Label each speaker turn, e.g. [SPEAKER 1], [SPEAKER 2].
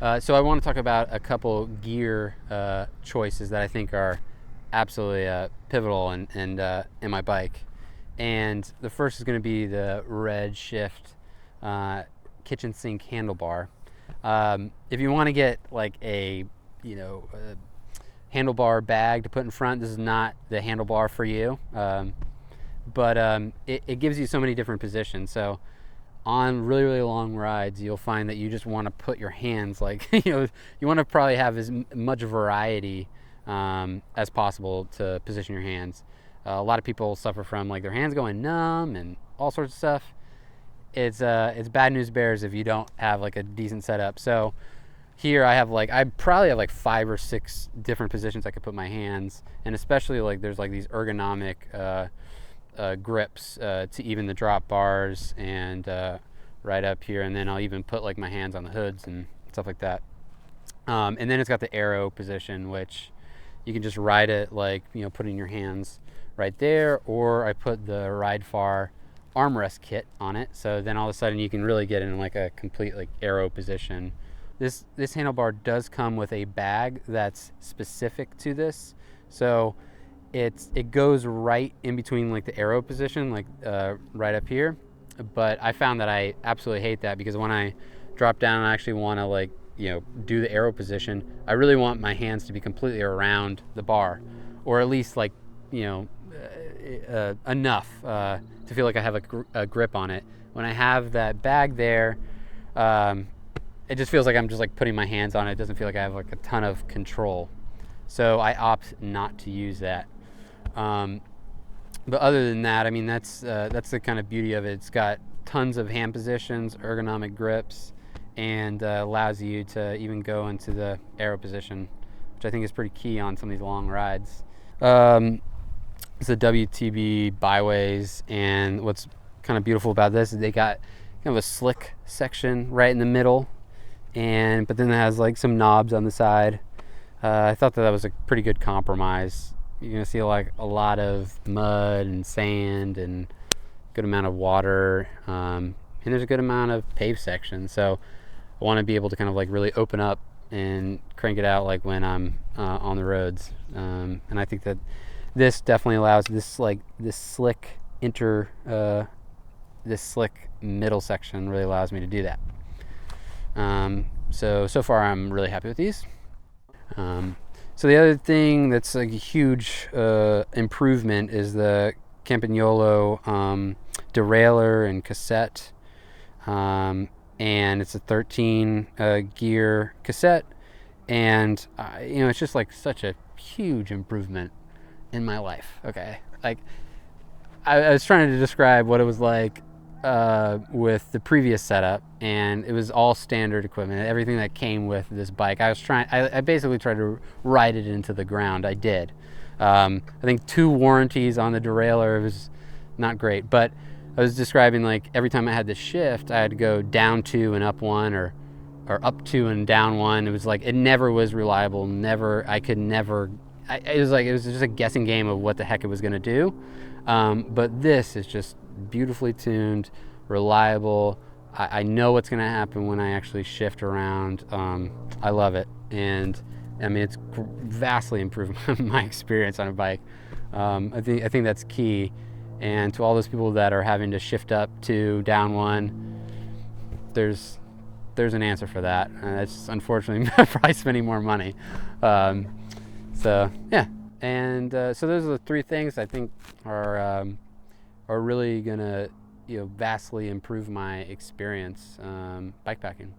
[SPEAKER 1] So I want to talk about a couple gear choices that I think are absolutely pivotal in my bike. And the first is going to be the Red Shift kitchen sink handlebar. If you want to get like a handlebar bag to put in front, this is not the handlebar for you. But it gives you so many different positions. So on really, really long rides, you'll find that you just want to put your hands you want to probably have as much variety as possible to position your hands. A lot of people suffer from like their hands going numb and all sorts of stuff. It's bad news bears if you don't have like a decent setup. So here I probably have like 5 or 6 different positions I could put my hands, and especially like there's like these ergonomic grips to even the drop bars and right up here, and then I'll even put like my hands on the hoods and stuff like that. And then it's got the arrow position, which you can just ride it like putting your hands right there, or I put the Ride Far armrest kit on it, so then all of a sudden you can really get in like a complete like arrow position. This handlebar does come with a bag that's specific to this, so it goes right in between like the arrow position, like right up here. But I found that I absolutely hate that, because when I drop down and I actually want to do the arrow position, I really want my hands to be completely around the bar, or at least like enough to feel like I have a grip on it. When I have that bag there, it just feels like I'm just like putting my hands on it. It doesn't feel like I have like a ton of control. So I opt not to use that. But other than that, I mean, that's the kind of beauty of it. It's got tons of hand positions, ergonomic grips, and allows you to even go into the arrow position, which I think is pretty key on some of these long rides. It's the WTB byways, and what's kind of beautiful about this is they got kind of a slick section right in the middle, but then it has like some knobs on the side. I thought that was a pretty good compromise. You're gonna see like a lot of mud and sand and good amount of water, and there's a good amount of paved section. So I want to be able to kind of like really open up and crank it out like when I'm on the roads. And I think that this definitely allows this slick middle section really allows me to do that. So far I'm really happy with these. So the other thing that's like a huge improvement is the Campagnolo derailleur and cassette, and it's a 13 gear cassette, and it's just like such a huge improvement in my life. Okay, like I was trying to describe what it was like with the previous setup, and it was all standard equipment, everything that came with this bike. I basically tried to ride it into the ground. I did. I think 2 warranties on the derailleur was not great, but I was describing like every time I had to shift, I had to go down 2 and up 1, or up 2 and down 1. It was like it never was reliable. It was just a guessing game of what the heck it was going to do. But this is just beautifully tuned, reliable. I know what's going to happen when I actually shift around. I love it, and I mean it's vastly improved my experience on a bike. I think that's key. And to all those people that are having to shift up 2, down 1, there's an answer for that. It's unfortunately probably spending more money. So yeah, and so those are the 3 things I think are really gonna vastly improve my experience bikepacking.